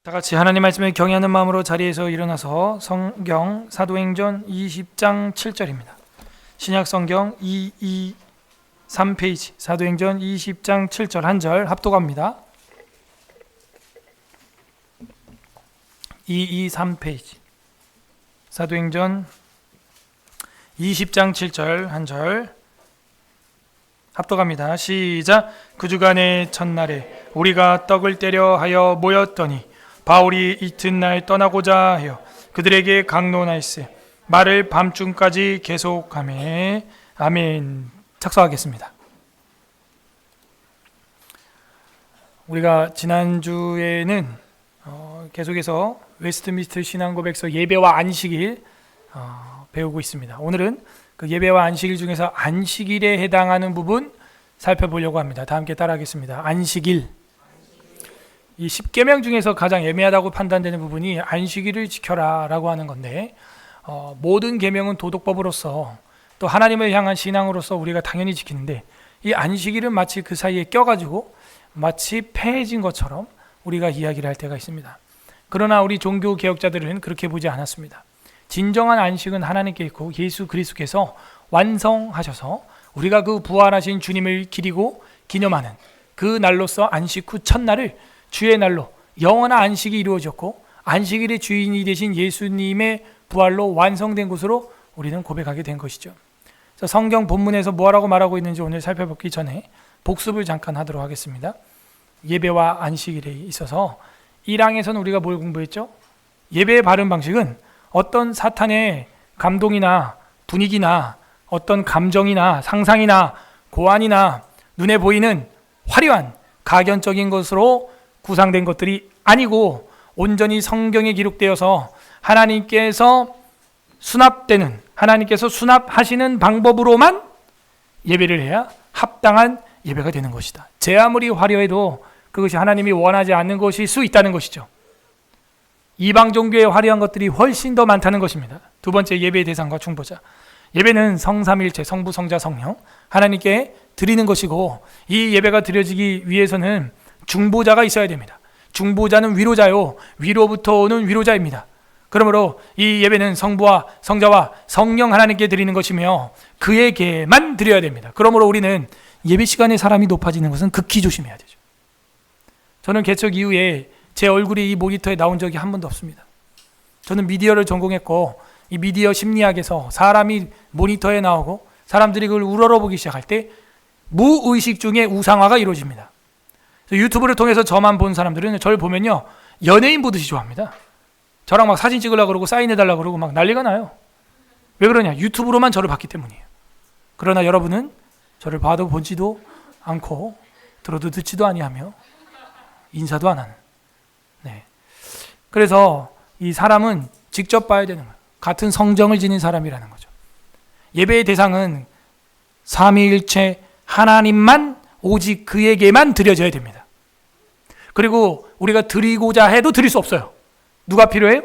다 같이 하나님 말씀을 경외하는 마음으로 자리에서 일어나서 성경 사도행전 20장 7절입니다. 신약 성경 223페이지 사도행전 20장 7절 한 절 합독합니다. 223페이지 사도행전 20장 7절 한 절 합독합니다. 시작. 그 주간의 첫날에 우리가 떡을 떼려 하여 모였더니 바울이 이튿날 떠나고자 하여 그들에게 강론하였으 말을 밤중까지 계속하매. 아멘. 착수하겠습니다. 우리가 지난주에는 계속해서 웨스트민스터 신앙고백서 예배와 안식일 배우고 있습니다. 오늘은 그 예배와 안식일 중에서 안식일에 해당하는 부분 살펴보려고 합니다. 다 함께 따라하겠습니다. 안식일. 이 10계명 중에서 가장 애매하다고 판단되는 부분이 안식일을 지켜라 라고 하는 건데, 모든 계명은 도덕법으로서 또 하나님을 향한 신앙으로서 우리가 당연히 지키는데, 이 안식일은 마치 그 사이에 껴가지고 마치 폐해진 것처럼 우리가 이야기를 할 때가 있습니다. 그러나 우리 종교 개혁자들은 그렇게 보지 않았습니다. 진정한 안식은 하나님께 있고 예수 그리스도께서 완성하셔서 우리가 그 부활하신 주님을 기리고 기념하는 그 날로서 안식 후 첫날을 주의 날로 영원한 안식이 이루어졌고, 안식일의 주인이 되신 예수님의 부활로 완성된 것으로 우리는 고백하게 된 것이죠. 성경 본문에서 뭐라고 말하고 있는지 오늘 살펴보기 전에 복습을 잠깐 하도록 하겠습니다. 예배와 안식일에 있어서 1항에서는 우리가 뭘 공부했죠? 예배의 바른 방식은 어떤 사탄의 감동이나 분위기나 어떤 감정이나 상상이나 고안이나 눈에 보이는 화려한 가견적인 것으로 구상된 것들이 아니고 온전히 성경에 기록되어서 하나님께서 수납되는, 하나님께서 수납하시는 방법으로만 예배를 해야 합당한 예배가 되는 것이다. 제 아무리 화려해도 그것이 하나님이 원하지 않는 것일 수 있다는 것이죠. 이방 종교의 화려한 것들이 훨씬 더 많다는 것입니다. 두 번째, 예배의 대상과 중보자. 예배는 성삼일체, 성부, 성자, 성령 하나님께 드리는 것이고, 이 예배가 드려지기 위해서는 중보자가 있어야 됩니다. 중보자는 위로자요, 위로부터 오는 위로자입니다. 그러므로 이 예배는 성부와 성자와 성령 하나님께 드리는 것이며 그에게만 드려야 됩니다. 그러므로 우리는 예배 시간에 사람이 높아지는 것은 극히 조심해야 되죠. 저는 개척 이후에 제 얼굴이 이 모니터에 나온 적이 한 번도 없습니다. 저는 미디어를 전공했고, 이 미디어 심리학에서 사람이 모니터에 나오고 사람들이 그걸 우러러보기 시작할 때 무의식 중에 우상화가 이루어집니다. 유튜브를 통해서 저만 본 사람들은 저를 보면요, 연예인 보듯이 좋아합니다. 저랑 막 사진 찍으려고 그러고 사인해달라고 그러고 막 난리가 나요. 왜 그러냐? 유튜브로만 저를 봤기 때문이에요. 그러나 여러분은 저를 봐도 보지도 않고 들어도 듣지도 아니하며 인사도 안 하는. 네. 그래서 이 사람은 직접 봐야 되는 거예요. 같은 성정을 지닌 사람이라는 거죠. 예배의 대상은 삼위일체 하나님만, 오직 그에게만 드려져야 됩니다. 그리고 우리가 드리고자 해도 드릴 수 없어요. 누가 필요해요?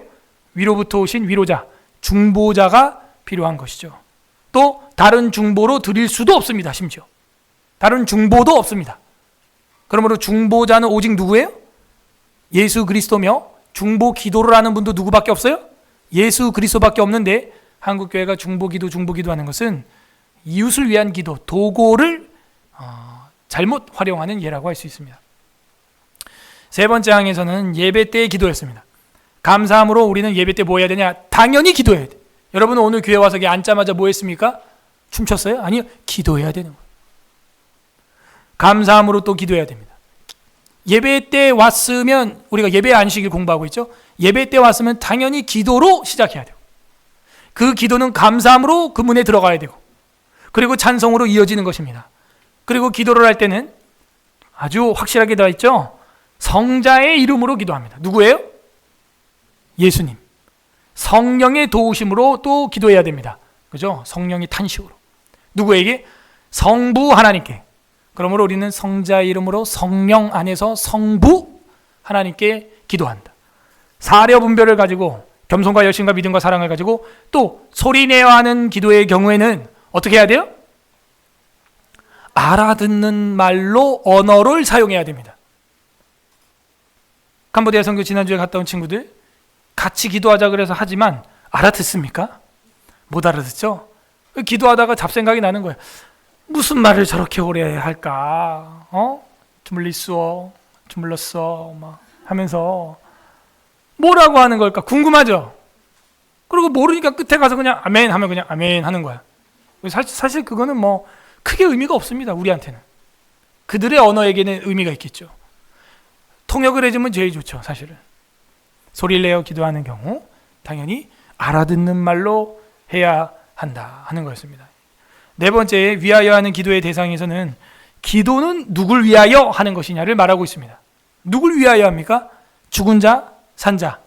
위로부터 오신 위로자, 중보자가 필요한 것이죠. 또 다른 중보로 드릴 수도 없습니다. 심지어 다른 중보도 없습니다. 그러므로 중보자는 오직 누구예요? 예수 그리스도며, 중보 기도를 하는 분도 누구밖에 없어요? 예수 그리스도밖에 없는데, 한국교회가 중보기도 하는 것은 이웃을 위한 기도, 도구를 잘못 활용하는 예라고 할 수 있습니다. 세 번째 항에서는 예배 때의 기도였습니다. 감사함으로 우리는 예배 때 뭐 해야 되냐? 당연히 기도해야 돼. 여러분은 오늘 교회 와서 앉자마자 뭐 했습니까? 춤췄어요? 아니요. 기도해야 되는 거예요. 감사함으로 또 기도해야 됩니다. 예배 때 왔으면, 우리가 예배 안식일 공부하고 있죠? 예배 때 왔으면 당연히 기도로 시작해야 돼요. 그 기도는 감사함으로 그 문에 들어가야 되고, 그리고 찬송으로 이어지는 것입니다. 그리고 기도를 할 때는 아주 확실하게 되어 있죠? 성자의 이름으로 기도합니다. 누구예요? 예수님. 성령의 도우심으로 또 기도해야 됩니다. 그죠? 성령의 탄식으로. 누구에게? 성부 하나님께. 그러므로 우리는 성자의 이름으로 성령 안에서 성부 하나님께 기도한다. 사려 분별을 가지고, 겸손과 열심과 믿음과 사랑을 가지고 또 소리내어 하는 기도의 경우에는 어떻게 해야 돼요? 알아듣는 말로 언어를 사용해야 됩니다. 캄보디아 선교 지난주에 갔다 온 친구들 같이 기도하자 그래서 하지만 알아듣습니까? 못 알아듣죠? 기도하다가 잡생각이 나는 거예요. 무슨 말을 저렇게 오래 할까? 주물렀어 막 하면서 뭐라고 하는 걸까 궁금하죠? 그리고 모르니까 끝에 가서 그냥 아멘 하면 그냥 아멘 하는 거야. 사실 그거는 뭐 크게 의미가 없습니다. 우리한테는. 그들의 언어에게는 의미가 있겠죠. 통역을 해주면 제일 좋죠. 사실은. 소리를 내어 기도하는 경우 당연히 알아듣는 말로 해야 한다 하는 거였습니다. 네 번째, 위하여 하는 기도의 대상에서는 기도는 누굴 위하여 하는 것이냐를 말하고 있습니다. 누굴 위하여 합니까? 죽은 자, 산 자,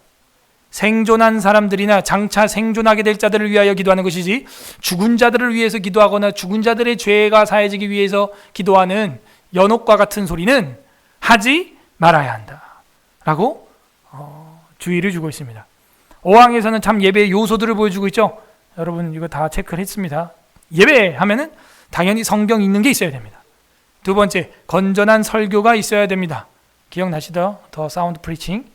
생존한 사람들이나 장차 생존하게 될 자들을 위하여 기도하는 것이지 죽은 자들을 위해서 기도하거나 죽은 자들의 죄가 사해지기 위해서 기도하는 연옥과 같은 소리는 하지 말아야 한다 라고 주의를 주고 있습니다. 5항에서는 참 예배의 요소들을 보여주고 있죠. 여러분 이거 다 체크를 했습니다. 예배하면은 당연히 성경 읽는 게 있어야 됩니다. 두 번째, 건전한 설교가 있어야 됩니다. 기억나시죠? 더 사운드 프리칭.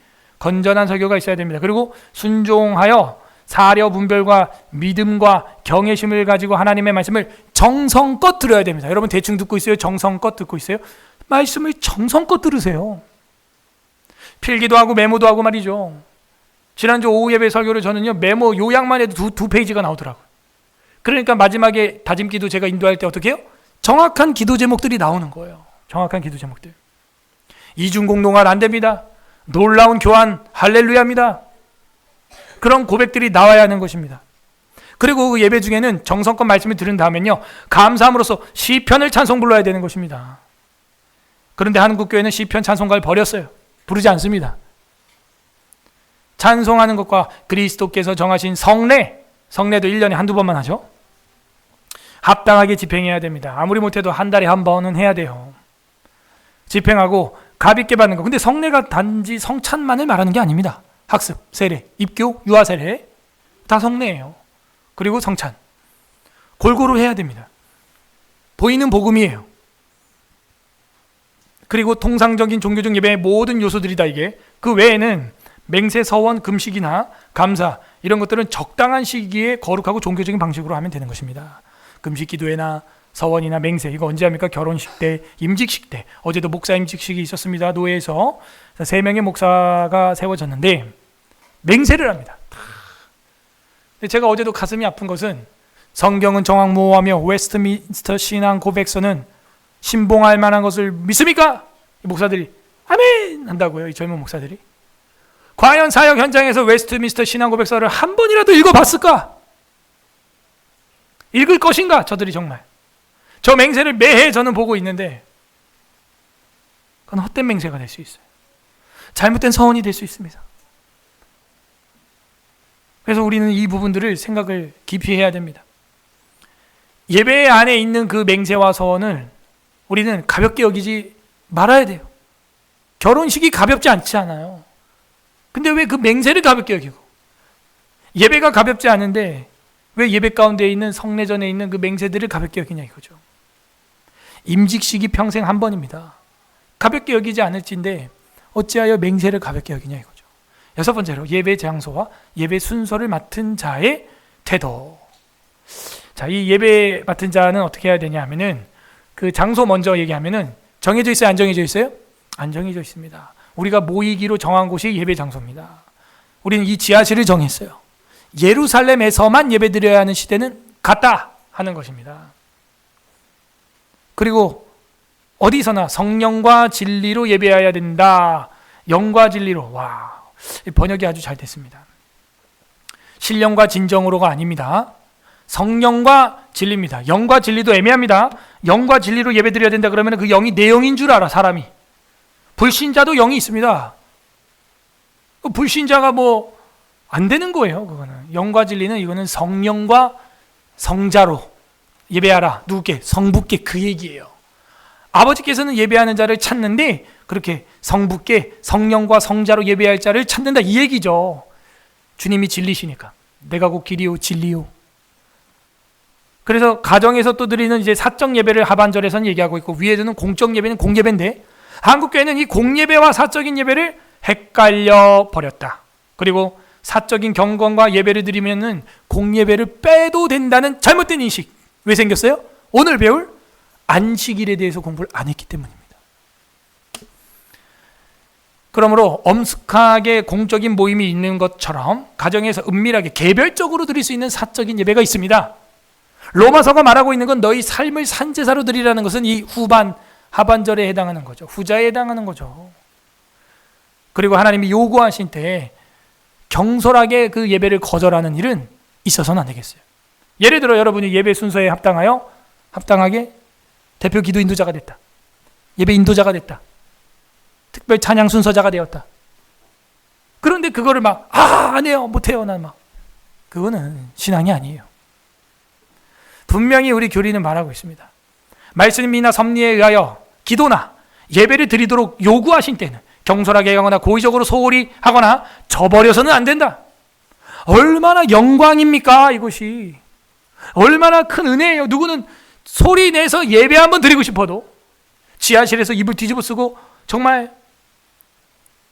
건전한 설교가 있어야 됩니다. 그리고 순종하여 사려 분별과 믿음과 경외심을 가지고 하나님의 말씀을 정성껏 들어야 됩니다. 여러분 대충 듣고 있어요? 정성껏 듣고 있어요? 말씀을 정성껏 들으세요. 필기도 하고 메모도 하고 말이죠. 지난주 오후 예배 설교를 저는요 메모 요약만 해도 두 페이지가 나오더라고요. 그러니까 마지막에 다짐기도 제가 인도할 때 어떻게 해요? 정확한 기도 제목들이 나오는 거예요. 정확한 기도 제목들. 이중공동화 안 됩니다. 놀라운 교환 할렐루야입니다. 그런 고백들이 나와야 하는 것입니다. 그리고 그 예배 중에는 정성껏 말씀을 들은 다음엔요 감사함으로써 시편을 찬송 불러야 되는 것입니다. 그런데 한국교회는 시편 찬송가를 버렸어요. 부르지 않습니다. 찬송하는 것과 그리스도께서 정하신 성례도 1년에 한두 번만 하죠. 합당하게 집행해야 됩니다. 아무리 못해도 한 달에 한 번은 해야 돼요. 집행하고 가볍게 받는 거. 근데 성례가 단지 성찬만을 말하는 게 아닙니다. 학습, 세례, 입교, 유아 세례 다 성례예요. 그리고 성찬 골고루 해야 됩니다. 보이는 복음이에요. 그리고 통상적인 종교적 예배의 모든 요소들이다 이게. 그 외에는 맹세, 서원, 금식이나 감사 이런 것들은 적당한 시기에 거룩하고 종교적인 방식으로 하면 되는 것입니다. 금식 기도회나 서원이나 맹세 이거 언제 합니까? 결혼식 때, 임직식 때. 어제도 목사 임직식이 있었습니다. 노예에서 3명의 목사가 세워졌는데 맹세를 합니다. 제가 어제도 가슴이 아픈 것은 성경은 정확무호하며 웨스트민스터 신앙 고백서는 신봉할 만한 것을 믿습니까? 목사들이 아멘 한다고요. 이 젊은 목사들이. 과연 사역 현장에서 웨스트민스터 신앙 고백서를 한 번이라도 읽어봤을까? 읽을 것인가? 저들이 정말. 저 맹세를 매해 저는 보고 있는데 그건 헛된 맹세가 될 수 있어요. 잘못된 서원이 될 수 있습니다. 그래서 우리는 이 부분들을 생각을 깊이 해야 됩니다. 예배 안에 있는 그 맹세와 서원을 우리는 가볍게 여기지 말아야 돼요. 결혼식이 가볍지 않지 않아요. 근데 왜 그 맹세를 가볍게 여기고 예배가 가볍지 않은데 왜 예배 가운데 있는 성례전에 있는 그 맹세들을 가볍게 여기냐 이거죠. 임직식이 평생 한 번입니다. 가볍게 여기지 않을진데 어찌하여 맹세를 가볍게 여기냐 이거죠. 6번째로 예배 장소와 예배 순서를 맡은 자의 태도. 자, 이 예배 맡은 자는 어떻게 해야 되냐 하면은 그 장소 먼저 얘기하면은 정해져 있어요? 안 정해져 있어요? 안 정해져 있습니다. 우리가 모이기로 정한 곳이 예배 장소입니다. 우리는 이 지하실을 정했어요. 예루살렘에서만 예배드려야 하는 시대는 갔다 하는 것입니다. 그리고 어디서나 성령과 진리로 예배해야 된다. 영과 진리로. 와, 번역이 아주 잘 됐습니다. 신령과 진정으로가 아닙니다. 성령과 진리입니다. 영과 진리도 애매합니다. 영과 진리로 예배드려야 된다 그러면 그 영이 내 영인 줄 알아 사람이. 불신자도 영이 있습니다. 불신자가 뭐 안 되는 거예요. 그거는 영과 진리는 이거는 성령과 성자로 예배하라. 누구께? 성부께 그 얘기예요. 아버지께서는 예배하는 자를 찾는데 그렇게 성부께 성령과 성자로 예배할 자를 찾는다 이 얘기죠. 주님이 진리시니까. 내가 곧 길이요 진리요. 그래서 가정에서 또 드리는 이제 사적 예배를 하반절에서는 얘기하고 있고 위에서는 공적 예배는 공예배인데 한국교회는 이 공예배와 사적인 예배를 헷갈려 버렸다. 그리고 사적인 경건과 예배를 드리면은 공예배를 빼도 된다는 잘못된 인식. 왜 생겼어요? 오늘 배울 안식일에 대해서 공부를 안 했기 때문입니다. 그러므로 엄숙하게 공적인 모임이 있는 것처럼 가정에서 은밀하게 개별적으로 드릴 수 있는 사적인 예배가 있습니다. 로마서가 말하고 있는 건 너희 삶을 산제사로 드리라는 것은 이 후반 하반절에 해당하는 거죠. 후자에 해당하는 거죠. 그리고 하나님이 요구하신 때에 경솔하게 그 예배를 거절하는 일은 있어서는 안 되겠어요. 예를 들어 여러분이 예배 순서에 합당하게 대표 기도 인도자가 됐다. 예배 인도자가 됐다. 특별 찬양 순서자가 되었다. 그런데 그거를 안 해요. 못해요. 난 그거는 신앙이 아니에요. 분명히 우리 교리는 말하고 있습니다. 말씀이나 섭리에 의하여 기도나 예배를 드리도록 요구하신 때는 경솔하게 하거나 고의적으로 소홀히 하거나 저버려서는 안 된다. 얼마나 영광입니까? 이것이 얼마나 큰 은혜예요. 누구는 소리 내서 예배 한번 드리고 싶어도 지하실에서 입을 뒤집어 쓰고 정말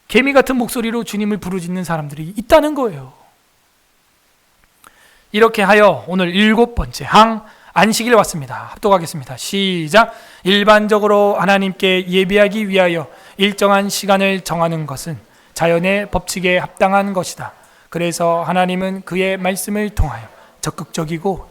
개미 같은 목소리로 주님을 부르짖는 사람들이 있다는 거예요. 이렇게 하여 오늘 7번째 항 안식일에 왔습니다. 합독하겠습니다. 시작. 일반적으로 하나님께 예배하기 위하여 일정한 시간을 정하는 것은 자연의 법칙에 합당한 것이다. 그래서 하나님은 그의 말씀을 통하여 적극적이고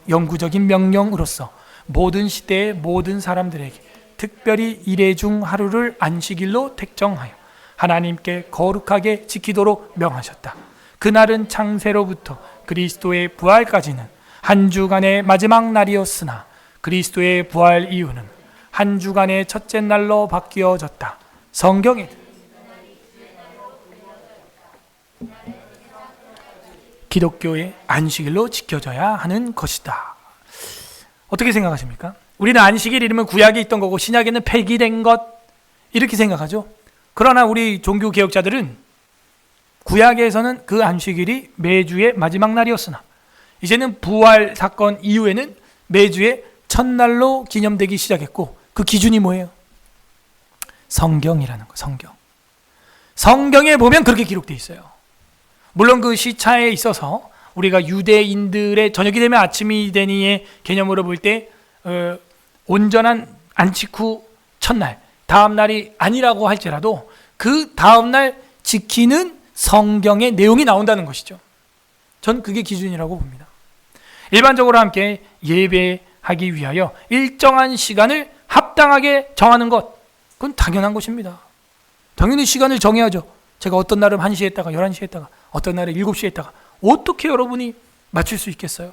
영구적인 명령으로서 모든 시대의 모든 사람들에게 특별히 이레 중 하루를 안식일로 택정하여 하나님께 거룩하게 지키도록 명하셨다. 그날은 창세로부터 그리스도의 부활까지는 한 주간의 마지막 날이었으나 그리스도의 부활 이후는 한 주간의 첫째 날로 바뀌어졌다. 성경에 기독교의 안식일로 지켜져야 하는 것이다. 어떻게 생각하십니까? 우리는 안식일 이름은 구약에 있던 거고 신약에는 폐기된 것 이렇게 생각하죠. 그러나 우리 종교 개혁자들은 구약에서는 그 안식일이 매주의 마지막 날이었으나 이제는 부활 사건 이후에는 매주의 첫날로 기념되기 시작했고 그 기준이 뭐예요? 성경이라는 거. 성경에 보면 그렇게 기록되어 있어요. 물론 그 시차에 있어서 우리가 유대인들의 저녁이 되면 아침이 되니의 개념으로 볼 때 온전한 안식 후 첫날 다음 날이 아니라고 할지라도 그 다음 날 지키는 성경의 내용이 나온다는 것이죠. 전 그게 기준이라고 봅니다. 일반적으로 함께 예배하기 위하여 일정한 시간을 합당하게 정하는 것, 그건 당연한 것입니다. 당연히 시간을 정해야죠. 제가 어떤 날은 1시에 했다가 11시에 했다가 어떤 날은 7시에 했다가 어떻게 여러분이 맞출 수 있겠어요?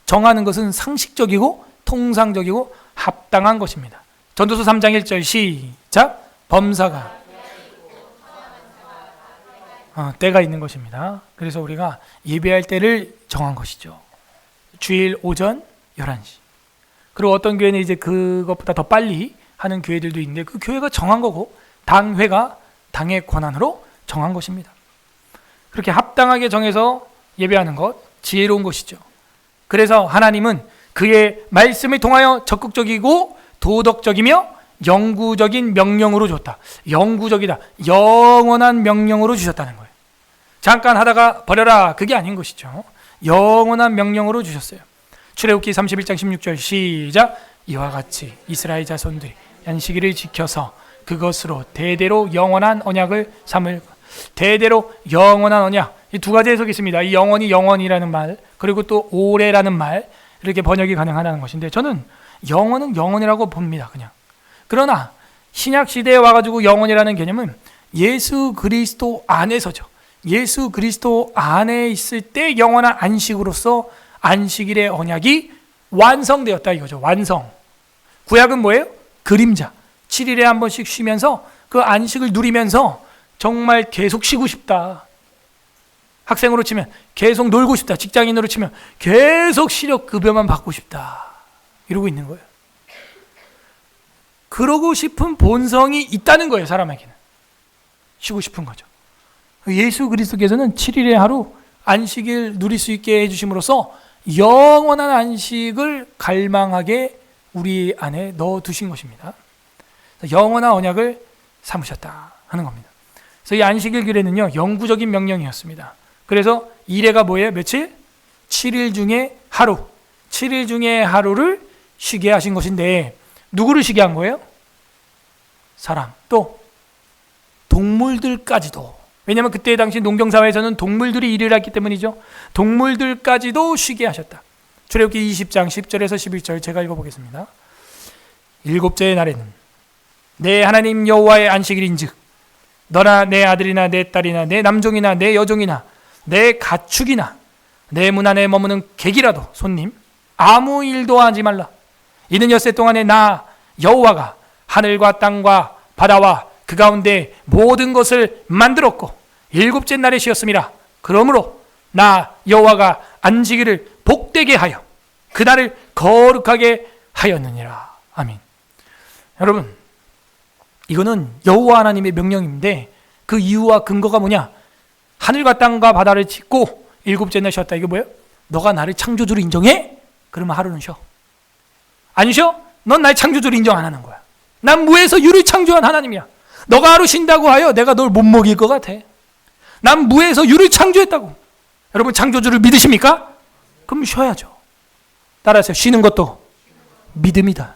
정하는 것은 상식적이고 통상적이고 합당한 것입니다. 전도서 3장 1절 시작. 범사가 때가 있는 것입니다. 그래서 우리가 예배할 때를 정한 것이죠. 주일 오전 11시. 그리고 어떤 교회는 이제 그것보다 더 빨리 하는 교회들도 있는데 그 교회가 정한 거고 당회가 당의 권한으로 정한 것입니다. 그렇게 합당하게 정해서 예배하는 것 지혜로운 것이죠. 그래서 하나님은 그의 말씀을 통하여 적극적이고 도덕적이며 영구적인 명령으로 줬다. 영구적이다. 영원한 명령으로 주셨다는 거예요. 잠깐 하다가 버려라. 그게 아닌 것이죠. 영원한 명령으로 주셨어요. 출애굽기 31장 16절 시작. 이와 같이 이스라엘 자손들이 안식일을 지켜서 그것으로 대대로 영원한 언약을 삼을. 대대로 영원한 언약. 이 두 가지 해석이 있습니다. 이 영원이 영원이라는 말 그리고 또 오래라는 말 이렇게 번역이 가능하다는 것인데 저는 영원은 영원이라고 봅니다. 그냥. 그러나 신약 시대에 와가지고 영원이라는 개념은 예수 그리스도 안에서죠. 예수 그리스도 안에 있을 때 영원한 안식으로서 안식일의 언약이 완성되었다 이거죠. 완성. 구약은 뭐예요? 그림자. 7일에 한 번씩 쉬면서 그 안식을 누리면서 정말 계속 쉬고 싶다. 학생으로 치면 계속 놀고 싶다. 직장인으로 치면 계속 시력급여만 받고 싶다. 이러고 있는 거예요. 그러고 싶은 본성이 있다는 거예요. 사람에게는. 쉬고 싶은 거죠. 예수 그리스도께서는 7일의 하루 안식일 누릴 수 있게 해주심으로써 영원한 안식을 갈망하게 우리 안에 넣어두신 것입니다. 영원한 언약을 삼으셨다 하는 겁니다. 그래서 이 안식일 규례는요, 영구적인 명령이었습니다. 그래서 이래가 뭐예요? 며칠? 7일 중에 하루. 7일 중에 하루를 쉬게 하신 것인데 누구를 쉬게 한 거예요? 사람, 또 동물들까지도. 왜냐하면 그때 당시 농경사회에서는 동물들이 일을 했기 때문이죠. 동물들까지도 쉬게 하셨다. 출애굽기 20장 10절에서 11절 제가 읽어보겠습니다. 일곱째의 날에는 내 하나님 여호와의 안식일인즉 너나 내 아들이나 내 딸이나 내 남종이나 내 여종이나 내 가축이나 내 문 안에 머무는 객이라도 손님 아무 일도 하지 말라. 이는 엿새 동안에 나 여호와가 하늘과 땅과 바다와 그 가운데 모든 것을 만들었고 일곱째 날에 쉬었음이라. 그러므로 나 여호와가 안식일을 복되게 하여 그날을 거룩하게 하였느니라. 아멘. 여러분, 이거는 여호와 하나님의 명령인데 그 이유와 근거가 뭐냐? 하늘과 땅과 바다를 짓고 일곱째 날 쉬었다. 이게 뭐예요? 너가 나를 창조주로 인정해? 그러면 하루는 쉬어. 안 쉬어? 넌 나의 창조주로 인정 안 하는 거야. 난 무에서 유를 창조한 하나님이야. 너가 하루 쉰다고 하여 내가 널 못 먹일 것 같아. 난 무에서 유를 창조했다고. 여러분, 창조주를 믿으십니까? 그럼 쉬어야죠. 따라하세요. 쉬는 것도 믿음이다.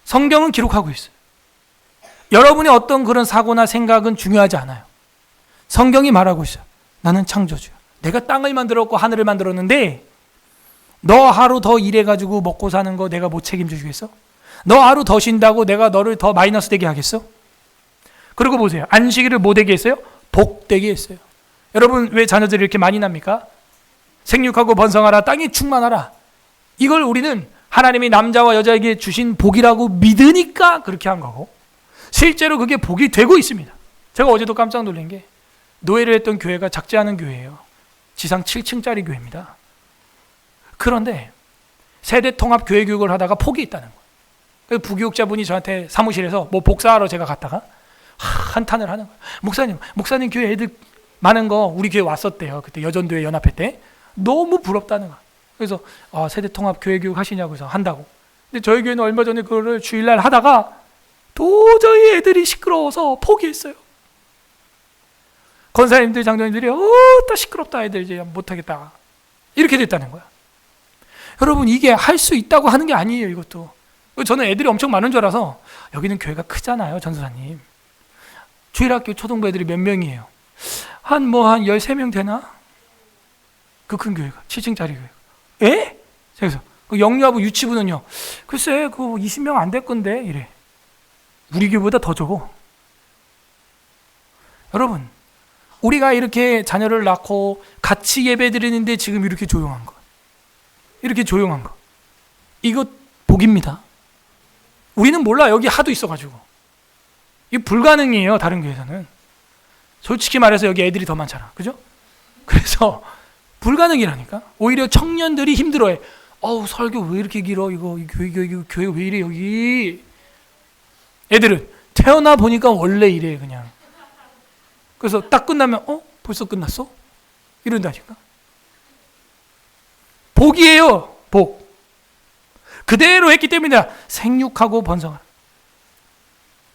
성경은 기록하고 있어요. 여러분의 어떤 그런 사고나 생각은 중요하지 않아요. 성경이 말하고 있어요. 나는 창조주야. 내가 땅을 만들었고 하늘을 만들었는데 너 하루 더 일해가지고 먹고 사는 거 내가 못 책임져 주겠어? 너 하루 더 쉰다고 내가 너를 더 마이너스 되게 하겠어? 그리고 보세요. 안식일을 뭐 되게 했어요? 복되게 했어요. 여러분, 왜 자녀들이 이렇게 많이 납니까? 생육하고 번성하라, 땅이 충만하라. 이걸 우리는 하나님이 남자와 여자에게 주신 복이라고 믿으니까 그렇게 한 거고, 실제로 그게 복이 되고 있습니다. 제가 어제도 깜짝 놀란 게 노예를 했던 교회가 작지 않은 교회예요. 지상 7층짜리 교회입니다. 그런데 세대 통합 교회 교육을 하다가 폭이 있다는 거예요. 그 부교육자분이 저한테 사무실에서 뭐 복사하러 제가 갔다가 한탄을 하는 거예요. 목사님 교회 애들 많은 거 우리 교회 왔었대요. 그때 여전도회 연합회 때. 너무 부럽다는 거예요. 그래서 세대 통합 교회 교육 하시냐고 해서 한다고. 근데 저희 교회는 얼마 전에 그거를 주일날 하다가 도저히 애들이 시끄러워서 포기했어요. 권사님들, 장로님들이 다 시끄럽다, 애들 이제 못하겠다. 이렇게 됐다는 거야. 여러분, 이게 할 수 있다고 하는 게 아니에요, 이것도. 저는 애들이 엄청 많은 줄 알아서, 여기는 교회가 크잖아요, 전도사님. 주일학교 초등부 애들이 몇 명이에요? 한 13명 되나? 그 큰 교회가, 7층짜리 교회가. 에? 그래서 그 영유아부 유치부는요, 글쎄, 20명 안 될 건데, 이래. 우리 교회보다 더 적어. 여러분, 우리가 이렇게 자녀를 낳고 같이 예배 드리는데 지금 이렇게 조용한 거. 이렇게 조용한 거. 이거 복입니다. 우리는 몰라. 여기 하도 있어가지고. 이거 불가능이에요. 다른 교회에서는. 솔직히 말해서 여기 애들이 더 많잖아. 그죠? 그래서 불가능이라니까. 오히려 청년들이 힘들어해. 설교 왜 이렇게 길어? 이거 교회 왜 이래 여기? 애들은 태어나 보니까 원래 이래 그냥. 그래서 딱 끝나면 벌써 끝났어? 이런다니까. 복이에요. 복. 그대로 했기 때문이다. 생육하고 번성하라.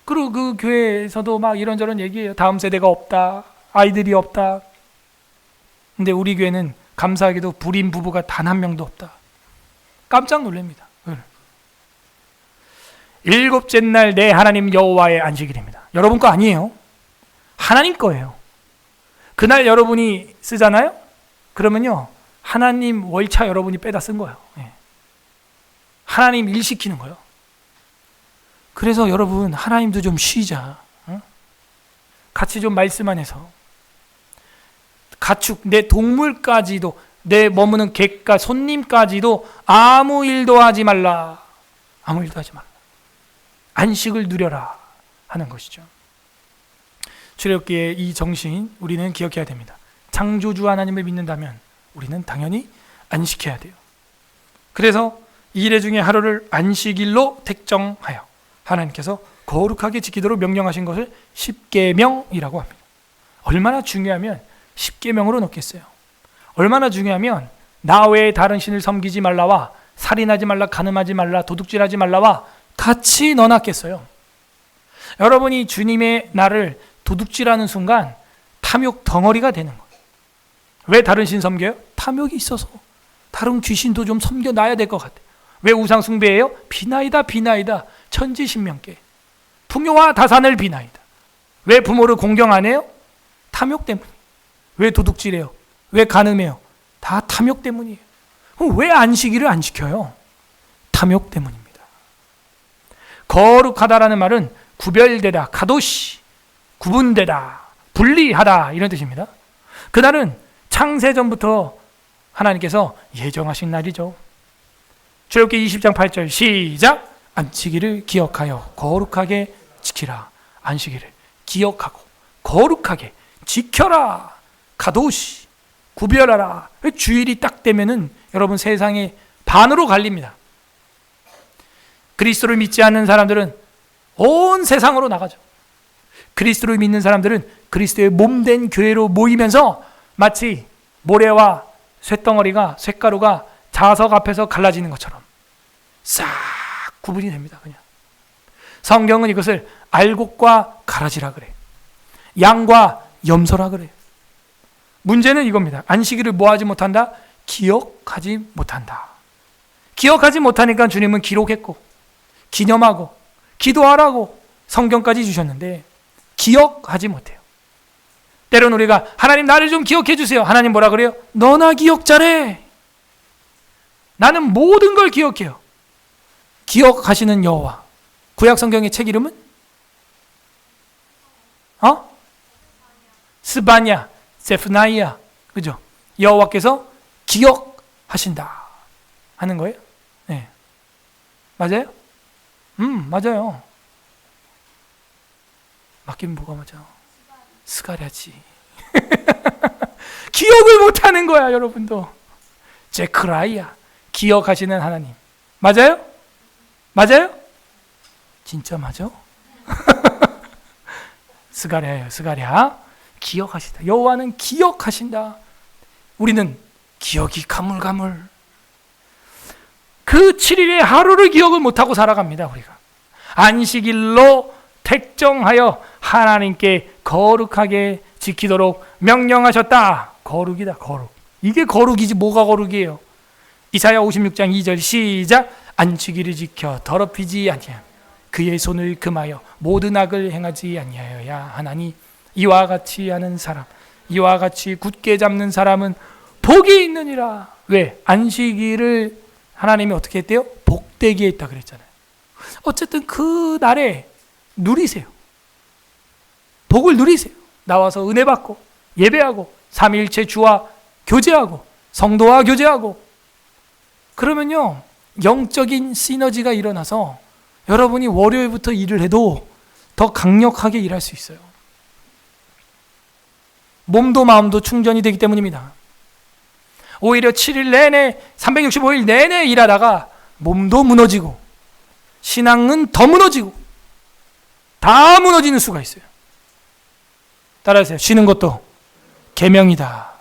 그리고 그 교회에서도 막 이런저런 얘기해요. 다음 세대가 없다. 아이들이 없다. 근데 우리 교회는 감사하게도 불임 부부가 단 한 명도 없다. 깜짝 놀랍니다. 일곱째 날 내 하나님 여호와의 안식일입니다. 여러분 거 아니에요. 하나님 거예요. 그날 여러분이 쓰잖아요. 그러면요, 하나님 월차 여러분이 빼다 쓴 거예요. 하나님 일 시키는 거예요. 그래서 여러분, 하나님도 좀 쉬자. 같이 좀 말씀 안에서 가축, 내 동물까지도, 내 머무는 객과 손님까지도 아무 일도 하지 말라. 아무 일도 하지 말라. 안식을 누려라 하는 것이죠. 출애굽기의 이 정신 우리는 기억해야 됩니다. 창조주 하나님을 믿는다면 우리는 당연히 안식해야 돼요. 그래서 2일 중에 하루를 안식일로 택정하여 하나님께서 거룩하게 지키도록 명령하신 것을 십계명이라고 합니다. 얼마나 중요하면 십계명으로 넣겠어요. 얼마나 중요하면 나 외에 다른 신을 섬기지 말라와 살인하지 말라, 간음하지 말라, 도둑질하지 말라와 같이 넣어놨겠어요. 여러분이 주님의 날을 도둑질하는 순간 탐욕 덩어리가 되는 거예요. 왜 다른 신 섬겨요? 탐욕이 있어서. 다른 귀신도 좀 섬겨놔야 될 것 같아요. 왜 우상 숭배해요? 비나이다 비나이다 천지신명께 풍요와 다산을 비나이다. 왜 부모를 공경 안 해요? 탐욕 때문이에요. 왜 도둑질해요? 왜 간음해요? 다 탐욕 때문이에요. 그럼 왜 안식일을 안 지켜요? 탐욕 때문입니다. 거룩하다라는 말은 구별되다, 가도시, 구분되다, 분리하다 이런 뜻입니다. 그날은 창세전부터 하나님께서 예정하신 날이죠. 출애굽기 20장 8절 시작. 안식일을 기억하여 거룩하게 지키라. 안식일을 기억하고 거룩하게 지켜라. 가도시, 구별하라. 주일이 딱 되면은 여러분 세상이 반으로 갈립니다. 그리스도를 믿지 않는 사람들은 온 세상으로 나가죠. 그리스도를 믿는 사람들은 그리스도의 몸된 교회로 모이면서 마치 모래와 쇳덩어리가 쇳가루가 자석 앞에서 갈라지는 것처럼 싹 구분이 됩니다. 그냥 성경은 이것을 알곡과 가라지라 그래. 양과 염소라 그래. 문제는 이겁니다. 안식일을 뭐 하지 못한다? 기억하지 못한다. 기억하지 못하니까 주님은 기록했고 기념하고 기도하라고 성경까지 주셨는데 기억하지 못해요. 때로는 우리가 하나님 나를 좀 기억해 주세요. 하나님 뭐라 그래요? 너나 기억 잘해. 나는 모든 걸 기억해요. 기억하시는 여호와. 구약 성경의 책 이름은? 스바냐, 세프나이아. 그죠? 여호와께서 기억하신다 하는 거예요. 네. 맞아요? 맞아요. 맞긴 뭐가 맞아? 스가랴지. 기억을 못하는 거야, 여러분도. 제크라이야. 기억하시는 하나님. 맞아요? 맞아요? 진짜 맞아? 스가랴예요, 스가랴. 기억하신다. 여호와는 기억하신다. 우리는 기억이 가물가물. 그 7일의 하루를 기억을 못하고 살아갑니다. 우리가 안식일로 택정하여 하나님께 거룩하게 지키도록 명령하셨다. 거룩이다. 거룩. 이게 거룩이지 뭐가 거룩이에요. 이사야 56장 2절 시작. 안식일을 지켜 더럽히지 아니하며 그의 손을 금하여 모든 악을 행하지 아니하여야 하나니 이와 같이 하는 사람, 이와 같이 굳게 잡는 사람은 복이 있느니라. 왜? 안식일을 하나님이 어떻게 했대요? 복되게 했다 그랬잖아요. 어쨌든 그 날에 누리세요. 복을 누리세요. 나와서 은혜 받고 예배하고 삼위일체 주와 교제하고 성도와 교제하고 그러면요 영적인 시너지가 일어나서 여러분이 월요일부터 일을 해도 더 강력하게 일할 수 있어요. 몸도 마음도 충전이 되기 때문입니다. 오히려 7일 내내 365일 내내 일하다가 몸도 무너지고 신앙은 더 무너지고 다 무너지는 수가 있어요. 따라하세요. 쉬는 것도 계명이다.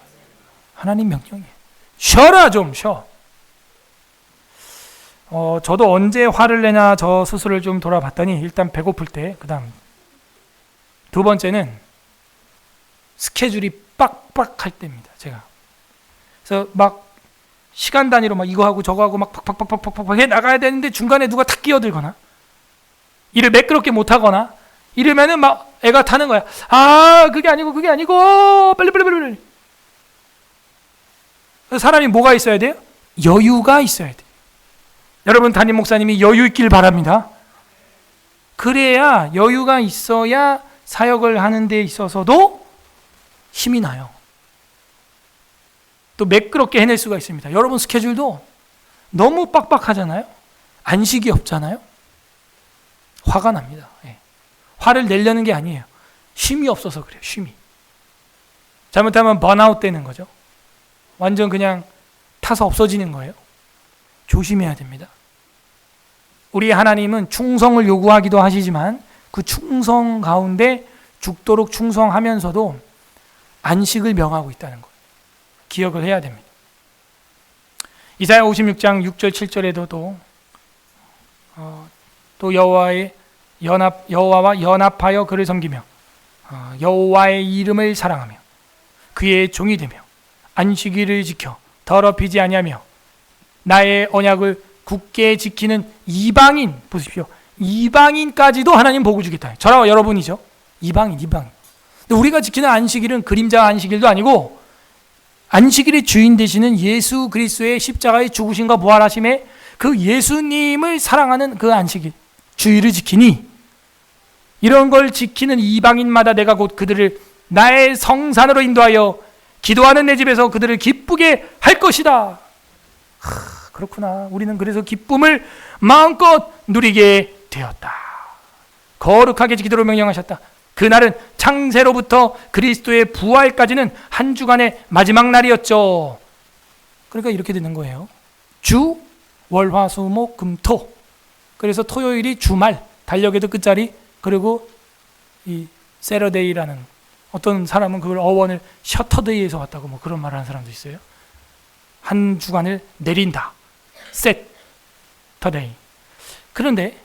하나님 명령이에요. 쉬어라 좀 쉬어. 저도 언제 화를 내냐 저 스스로를 좀 돌아봤더니 일단 배고플 때, 그 다음 두 번째는 스케줄이 빡빡할 때입니다. 제가 그래서 막 시간 단위로 막 이거 하고 저거 하고 막 팍팍팍팍팍 해 나가야 되는데 중간에 누가 탁 끼어들거나 일을 매끄럽게 못 하거나 이러면은 막 애가 타는 거야. 아 그게 아니고 빨리. 사람이 뭐가 있어야 돼요? 여유가 있어야 돼요. 여러분 담임 목사님이 여유 있길 바랍니다. 그래야 여유가 있어야 사역을 하는 데 있어서도 힘이 나요. 또 매끄럽게 해낼 수가 있습니다. 여러분 스케줄도 너무 빡빡하잖아요. 안식이 없잖아요. 화가 납니다. 예. 화를 내려는 게 아니에요. 쉼이 없어서 그래요. 쉼이. 잘못하면 번아웃 되는 거죠. 완전 그냥 타서 없어지는 거예요. 조심해야 됩니다. 우리 하나님은 충성을 요구하기도 하시지만 그 충성 가운데 죽도록 충성하면서도 안식을 명하고 있다는 거예요. 기억을 해야 됩니다. 이사야 56장 6절 7절에도 또 여호와와 연합하여 그를 섬기며 여호와의 이름을 사랑하며 그의 종이 되며 안식일을 지켜 더럽히지 아니하며 나의 언약을 굳게 지키는 이방인, 보십시오. 이방인까지도 하나님 복을 주겠다. 저와 여러분이죠. 이방인. 근데 우리가 지키는 안식일은 그림자 안식일도 아니고 안식일의 주인 되시는 예수 그리스도의 십자가의 죽으심과 부활하심에 그 예수님을 사랑하는 그 안식일, 주일을 지키니 이런 걸 지키는 이방인마다 내가 곧 그들을 나의 성산으로 인도하여 기도하는 내 집에서 그들을 기쁘게 할 것이다. 그렇구나. 우리는 그래서 기쁨을 마음껏 누리게 되었다. 거룩하게 지키도록 명령하셨다. 그날은 창세로부터 그리스도의 부활까지는 한 주간의 마지막 날이었죠. 그러니까 이렇게 되는 거예요. 주, 월, 화, 수, 목, 금, 토. 그래서 토요일이 주말, 달력에도 끝자리, 그리고 이 세러데이라는, 어떤 사람은 그걸 어원을 셔터데이에서 왔다고 뭐 그런 말을 하는 사람도 있어요. 한 주간을 내린다. 세터데이. 그런데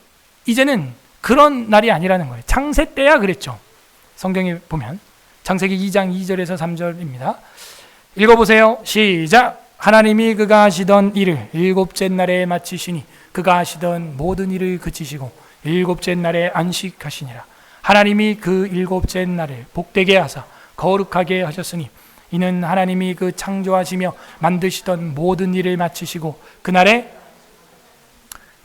이제는 그런 날이 아니라는 거예요. 창세 때야 그랬죠. 성경에 보면 창세기 2장 2절에서 3절입니다. 읽어보세요. 시작. 하나님이 그가 하시던 일을 일곱째 날에 마치시니 그가 하시던 모든 일을 그치시고 일곱째 날에 안식하시니라. 하나님이 그 일곱째 날을 복되게 하사 거룩하게 하셨으니 이는 하나님이 그 창조하시며 만드시던 모든 일을 마치시고 그날에,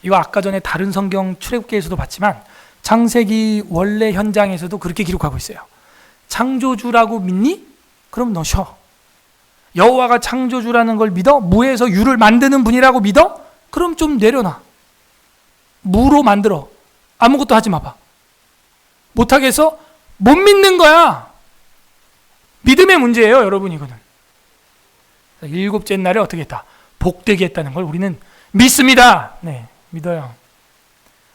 이거 아까 전에 다른 성경 출애굽기에서도 봤지만 창세기 원래 현장에서도 그렇게 기록하고 있어요. 창조주라고 믿니? 그럼 너 쉬어. 여호와가 창조주라는 걸 믿어? 무에서 유를 만드는 분이라고 믿어? 그럼 좀 내려놔. 무로 만들어. 아무것도 하지 마봐. 못하겠어? 못 믿는 거야. 믿음의 문제예요, 여러분. 이거는 일곱째 날에 어떻게 했다? 복되게 했다는 걸 우리는 믿습니다. 네, 믿어요.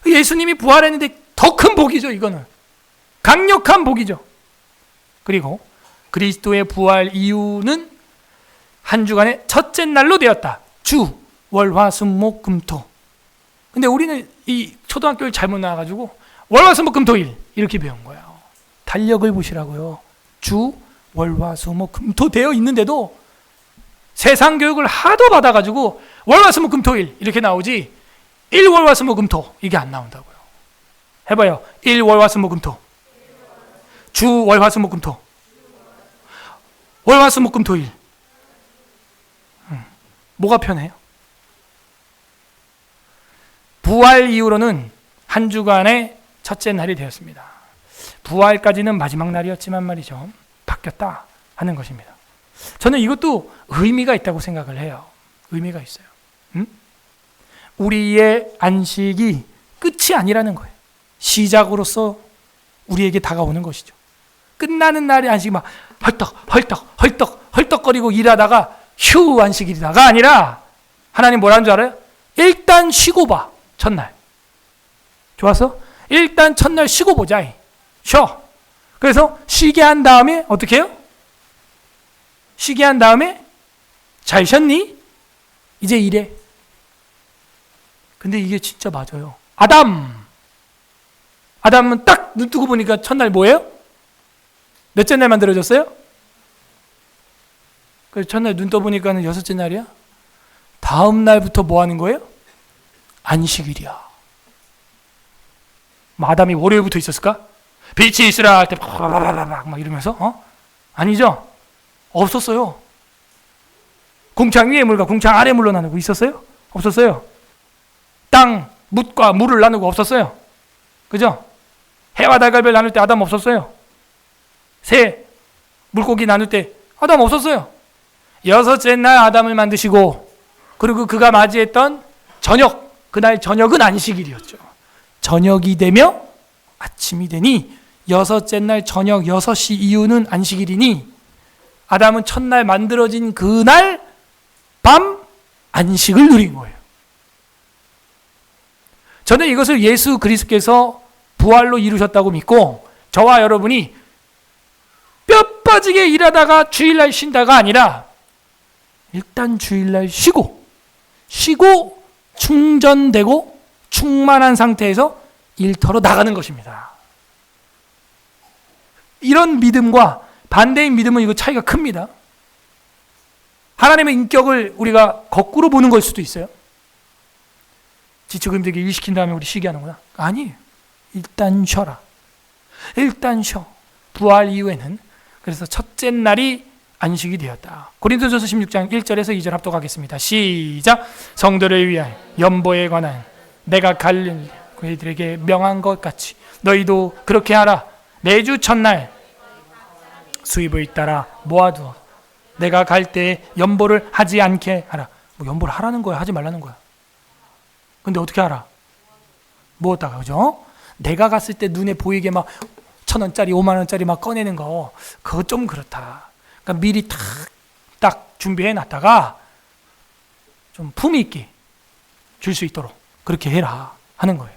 예수님이 부활했는데 더 큰 복이죠. 이거는 강력한 복이죠. 그리고 그리스도의 부활 이유는 한 주간의 첫째 날로 되었다. 주, 월, 화, 수, 목, 금, 토. 근데 우리는 이 초등학교를 잘못 나와가지고 월, 화, 수, 목, 금, 토, 일 이렇게 배운 거예요. 달력을 보시라고요. 주, 월, 화, 수, 목, 금, 토 되어 있는데도 세상 교육을 하도 받아가지고 월, 화, 수, 목, 금, 토, 일 이렇게 나오지 1, 월, 화, 수, 목, 금, 토 이게 안 나온다고요. 해봐요. 1, 월, 화, 수, 목, 금, 토. 주, 월, 화, 수, 목, 금, 토. 월, 화, 수, 목, 금, 토, 일. 뭐가 편해요? 부활 이후로는 한 주간의 첫째 날이 되었습니다. 부활까지는 마지막 날이었지만 말이죠. 바뀌었다 하는 것입니다. 저는 이것도 의미가 있다고 생각을 해요. 의미가 있어요. 우리의 안식이 끝이 아니라는 거예요. 시작으로서 우리에게 다가오는 것이죠. 끝나는 날의 안식이 막 헐떡거리고 일하다가 휴 안식일이다가 아니라 하나님 뭐라는 줄 알아요? 일단 쉬고 봐. 첫날 좋았어? 일단 첫날 쉬고 보자. 쉬어. 그래서 쉬게 한 다음에 어떻게 해요? 쉬게 한 다음에 잘 쉬었니? 이제 일해. 근데 이게 진짜 맞아요. 아담은 딱 눈 뜨고 보니까 첫날 뭐예요? 몇째 날 만들어졌어요? 그래서 첫날 눈 떠보니까는 여섯째 날이야? 다음 날부터 뭐 하는 거예요? 안식일이야. 아담이 월요일부터 있었을까? 빛이 있으라 할 때 막 이러면서 아니죠? 없었어요. 궁창 위의 물과 궁창 아래 물로 나누고 있었어요? 없었어요. 땅, 묻과 물을 나누고 없었어요. 그죠? 해와 달걀별 나눌 때 아담 없었어요. 새, 물고기 나눌 때 아담 없었어요. 여섯째 날 아담을 만드시고 그리고 그가 맞이했던 저녁, 그날 저녁은 안식일이었죠. 저녁이 되며 아침이 되니 여섯째 날 저녁 6시 이후는 안식일이니 아담은 첫날 만들어진 그날 밤 안식을 누린 거예요. 저는 이것을 예수 그리스도께서 부활로 이루셨다고 믿고 저와 여러분이 뼈 빠지게 일하다가 주일날 쉰다가 아니라 일단 주일날 쉬고 충전되고 충만한 상태에서 일터로 나가는 것입니다. 이런 믿음과 반대인 믿음은 이거 차이가 큽니다. 하나님의 인격을 우리가 거꾸로 보는 걸 수도 있어요. 지치고 힘들게 일 시킨 다음에 우리 쉬게 하는구나. 아니에요. 일단 쉬어라. 일단 쉬어. 부활 이후에는 그래서 첫째 날이 안식이 되었다. 고린도전서 16장 1절에서 2절 합독하겠습니다. 시작. 성도를 위하여 연보에 관한 내가 갈릴 그들에게 명한 것 같이 너희도 그렇게 하라. 매주 첫날 수입을 따라 모아두어 내가 갈 때 연보를 하지 않게 하라. 뭐 연보를 하라는 거야, 하지 말라는 거야. 근데 어떻게 하라? 모았다가, 그죠? 내가 갔을 때 눈에 보이게 막 1,000원짜리 5만원짜리 막 꺼내는 거, 그거 좀 그렇다. 그러니까 미리 딱 준비해 놨다가 좀 품위 있게 줄 수 있도록 그렇게 해라 하는 거예요.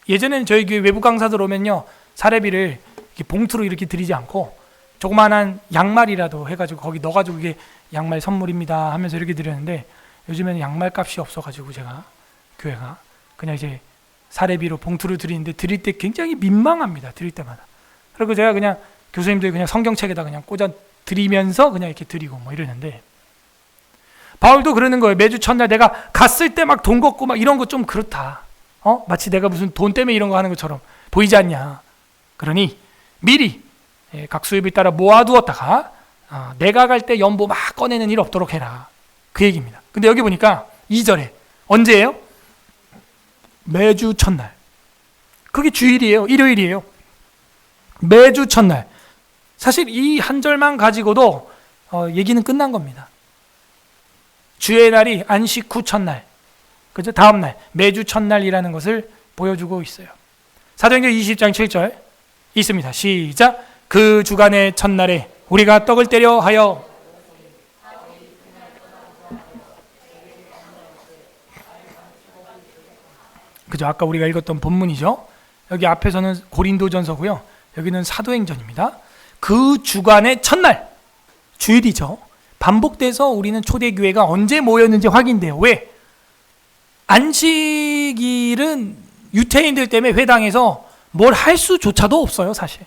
예전에는 저희 교회 외부 강사들 오면요, 사례비를 이렇게 봉투로 이렇게 드리지 않고 조그만한 양말이라도 해가지고 거기 넣어가지고 이게 양말 선물입니다 하면서 이렇게 드렸는데, 요즘에는 양말 값이 없어가지고 제가 교회가 그냥 이제 사례비로 봉투를 드리는데, 드릴 때 굉장히 민망합니다. 드릴 때마다. 그리고 제가 그냥 교수님들 그냥 성경책에다 그냥 꽂아 드리면서 그냥 이렇게 드리고 뭐 이러는데, 바울도 그러는 거예요. 매주 첫날 내가 갔을 때 막 돈 걷고 막 이런 거 좀 그렇다. 마치 내가 무슨 돈 때문에 이런 거 하는 것처럼 보이지 않냐. 그러니 미리 각 수입에 따라 모아두었다가 내가 갈 때 연보 막 꺼내는 일 없도록 해라. 그 얘기입니다. 근데 여기 보니까 2절에 언제예요? 매주 첫날. 그게 주일이에요. 일요일이에요. 매주 첫날. 사실 이 한 절만 가지고도 얘기는 끝난 겁니다. 주의 날이 안식 후 첫날, 그죠? 다음 날, 매주 첫날이라는 것을 보여주고 있어요. 사도행전 20장 7절 있습니다. 시작. 그 주간의 첫날에 우리가 떡을 떼려 하여 그죠? 아까 우리가 읽었던 본문이죠. 여기 앞에서는 고린도전서고요. 여기는 사도행전입니다. 그 주간의 첫날, 주일이죠. 반복돼서 우리는 초대교회가 언제 모였는지 확인돼요. 왜? 안식일은 유태인들 때문에 회당에서 뭘 할 수조차도 없어요, 사실.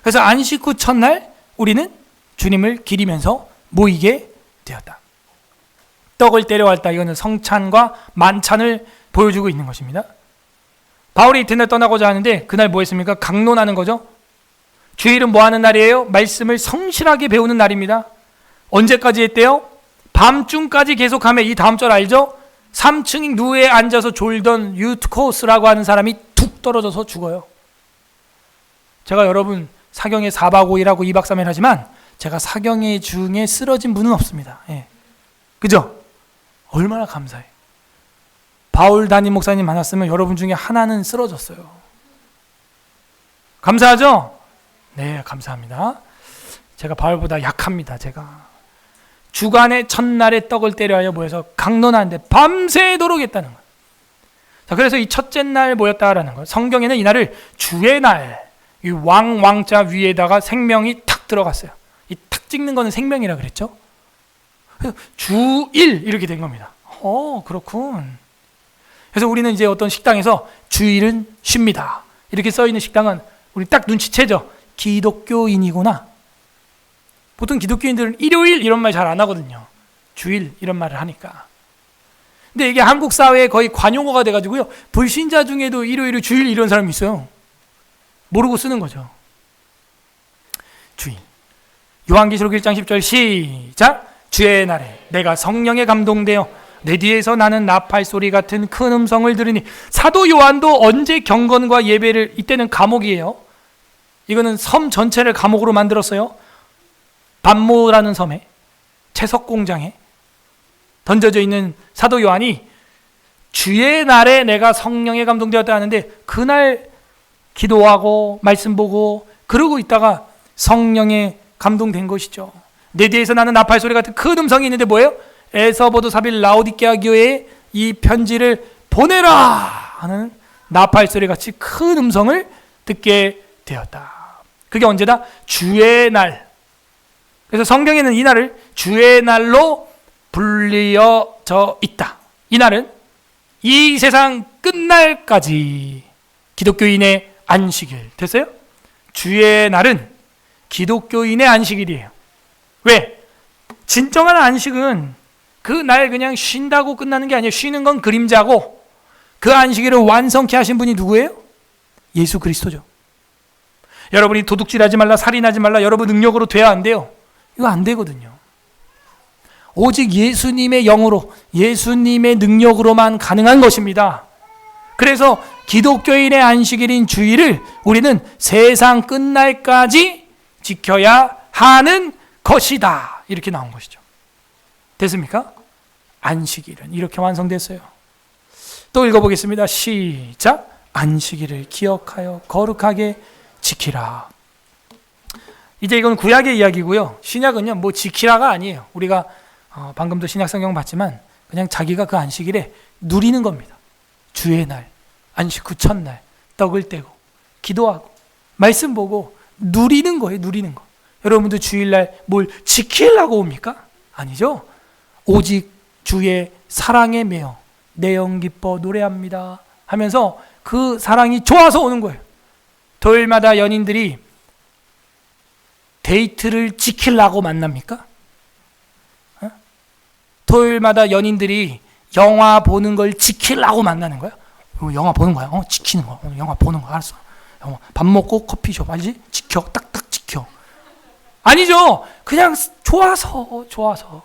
그래서 안식 후 첫날 우리는 주님을 기리면서 모이게 되었다. 떡을 떼려왔다. 이거는 성찬과 만찬을 보여주고 있는 것입니다. 바울이 이튿날 떠나고자 하는데 그날 뭐 했습니까? 강론하는 거죠. 주일은 뭐 하는 날이에요? 말씀을 성실하게 배우는 날입니다. 언제까지 했대요? 밤중까지 계속하며, 이 다음 절 알죠? 3층 누에 앉아서 졸던 유트코스라고 하는 사람이 툭 떨어져서 죽어요. 제가 여러분 사경에 4박 5일하고 2박 3일 하지만 제가 사경회 중에 쓰러진 분은 없습니다. 예. 그죠? 얼마나 감사해. 바울 담임 목사님 만났으면 여러분 중에 하나는 쓰러졌어요. 감사하죠? 네, 감사합니다. 제가 바울보다 약합니다. 제가 주간의 첫날에 떡을 떼려하여 모여서 강론하는데 밤새도록 했다는 거예요. 자, 그래서 이 첫째 날 모였다라는 거예요. 성경에는 이 날을 주의 날, 이 왕자 위에다가 생명이 탁 들어갔어요. 이 탁 찍는 거는 생명이라 그랬죠. 주일 이렇게 된 겁니다. 그렇군. 그래서 우리는 이제 어떤 식당에서 주일은 쉽니다 이렇게 써 있는 식당은 우리 딱 눈치채죠. 기독교인이구나. 보통 기독교인들은 일요일 이런 말 잘 안 하거든요. 주일 이런 말을 하니까. 근데 이게 한국 사회에 거의 관용어가 돼가지고요. 불신자 중에도 일요일을 주일 이런 사람이 있어요. 모르고 쓰는 거죠. 주일. 요한계시록 1장 10절 시작. 주의 날에 내가 성령에 감동되어 내 뒤에서 나는 나팔 소리 같은 큰 음성을 들으니. 사도 요한도 언제 경건과 예배를, 이때는 감옥이에요. 이거는 섬 전체를 감옥으로 만들었어요. 반모라는 섬에, 채석 공장에 던져져 있는 사도 요한이 주의 날에 내가 성령에 감동되었다 하는데, 그날 기도하고 말씀 보고 그러고 있다가 성령에 감동된 것이죠. 내 뒤에서 나는 나팔 소리 같은 큰 음성이 있는데 뭐예요? 에서보도 사빌 라오디게아 교회에 이 편지를 보내라 하는 나팔 소리 같이 큰 음성을 듣게 되었다. 그게 언제다? 주의 날. 그래서 성경에는 이 날을 주의 날로 불리어져 있다. 이 날은 이 세상 끝날까지 기독교인의 안식일. 됐어요? 주의 날은 기독교인의 안식일이에요. 왜? 진정한 안식은 그 날 그냥 쉰다고 끝나는 게 아니에요. 쉬는 건 그림자고 그 안식일을 완성케 하신 분이 누구예요? 예수 그리스도죠. 여러분이 도둑질하지 말라, 살인하지 말라, 여러분 능력으로 돼야 안 돼요. 이거 안 되거든요. 오직 예수님의 영으로, 예수님의 능력으로만 가능한 것입니다. 그래서 기독교인의 안식일인 주일을 우리는 세상 끝날까지 지켜야 하는 것이다. 이렇게 나온 것이죠. 됐습니까? 안식일은 이렇게 완성됐어요. 또 읽어보겠습니다. 시작. 안식일을 기억하여 거룩하게 지키라. 이제 이건 구약의 이야기고요. 신약은요, 뭐 지키라가 아니에요. 우리가 방금도 신약 성경 봤지만 그냥 자기가 그 안식일에 누리는 겁니다. 주의 날, 안식 후 첫날 떡을 떼고 기도하고 말씀 보고 누리는 거예요. 누리는 거. 여러분도 주일날 뭘 지키려고 옵니까? 아니죠. 오직 주의 사랑에 매여 내 영 기뻐 노래합니다 하면서 그 사랑이 좋아서 오는 거예요. 토요일마다 연인들이 데이트를 지키려고 만납니까? 토요일마다 연인들이 영화 보는 걸 지키려고 만나는 거야? 영화 보는 거야? 지키는 거야. 영화 보는 거야. 알았어. 밥 먹고 커피숍 알지? 지켜. 딱딱 지켜. 아니죠. 그냥 좋아서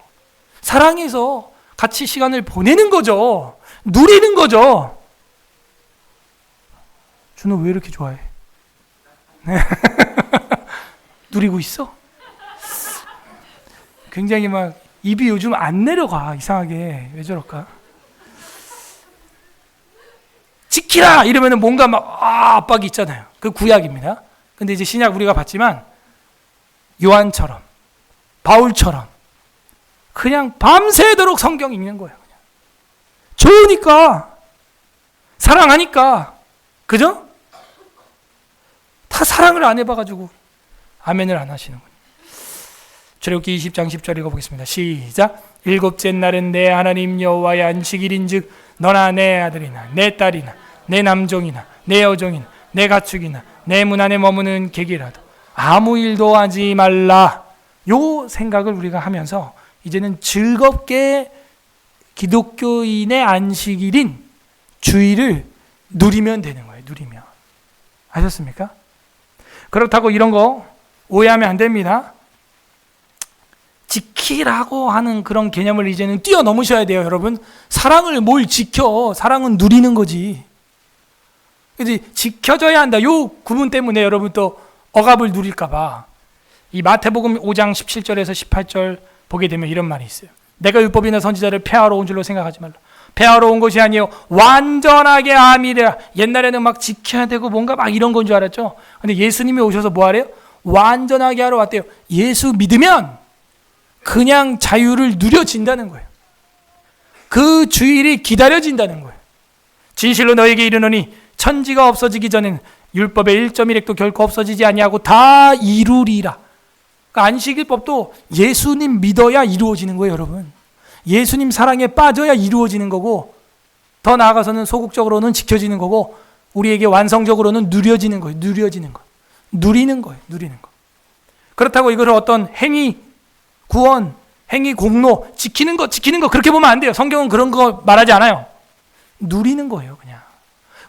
사랑해서 같이 시간을 보내는 거죠. 누리는 거죠. 준호 왜 이렇게 좋아해? 누리고 있어? 굉장히 막 입이 요즘 안 내려가. 이상하게. 왜 저럴까? 지키라! 이러면 뭔가 막 압박이 있잖아요. 그 구약입니다. 근데 이제 신약 우리가 봤지만 요한처럼 바울처럼 그냥 밤새도록 성경 읽는 거예요. 그냥. 좋으니까 사랑하니까 그죠? 다 사랑을 안 해봐가지고 아멘을 안 하시는군요. 출애굽기 20장 10절 읽어보겠습니다. 시작. 일곱째 날은 내 하나님 여호와의 안식일인즉 너나 내 아들이나 내 딸이나 내 남종이나 내 여종이나 내 가축이나 내 문 안에 머무는 객이라도 아무 일도 하지 말라. 요 생각을 우리가 하면서 이제는 즐겁게 기독교인의 안식일인 주일을 누리면 되는 거예요. 누리면. 아셨습니까? 그렇다고 이런 거 오해하면 안 됩니다. 지키라고 하는 그런 개념을 이제는 뛰어넘으셔야 돼요, 여러분. 사랑을 뭘 지켜? 사랑은 누리는 거지. 이제 지켜져야 한다. 요 구분 때문에 여러분 또 억압을 누릴까 봐. 이 마태복음 5장 17절에서 18절 보게 되면 이런 말이 있어요. 내가 율법이나 선지자를 폐하러 온 줄로 생각하지 말라. 폐하러 온 것이 아니요 완전하게 함이라. 옛날에는 막 지켜야 되고 뭔가 막 이런 건 줄 알았죠. 근데 예수님이 오셔서 뭐 하래요? 완전하게 하러 왔대요. 예수 믿으면 그냥 자유를 누려진다는 거예요. 그 주일이 기다려진다는 거예요. 진실로 너에게 이르노니 천지가 없어지기 전에는 율법의 1.1획도 결코 없어지지 아니하고 다 이루리라. 그러니까 안식일법도 예수님 믿어야 이루어지는 거예요, 여러분. 예수님 사랑에 빠져야 이루어지는 거고, 더 나아가서는 소극적으로는 지켜지는 거고, 우리에게 완성적으로는 누려지는 거예요. 누려지는 거. 누리는 거예요. 누리는 거. 그렇다고 이걸 어떤 행위 구원, 행위 공로, 지키는 거 그렇게 보면 안 돼요. 성경은 그런 거 말하지 않아요. 누리는 거예요, 그냥.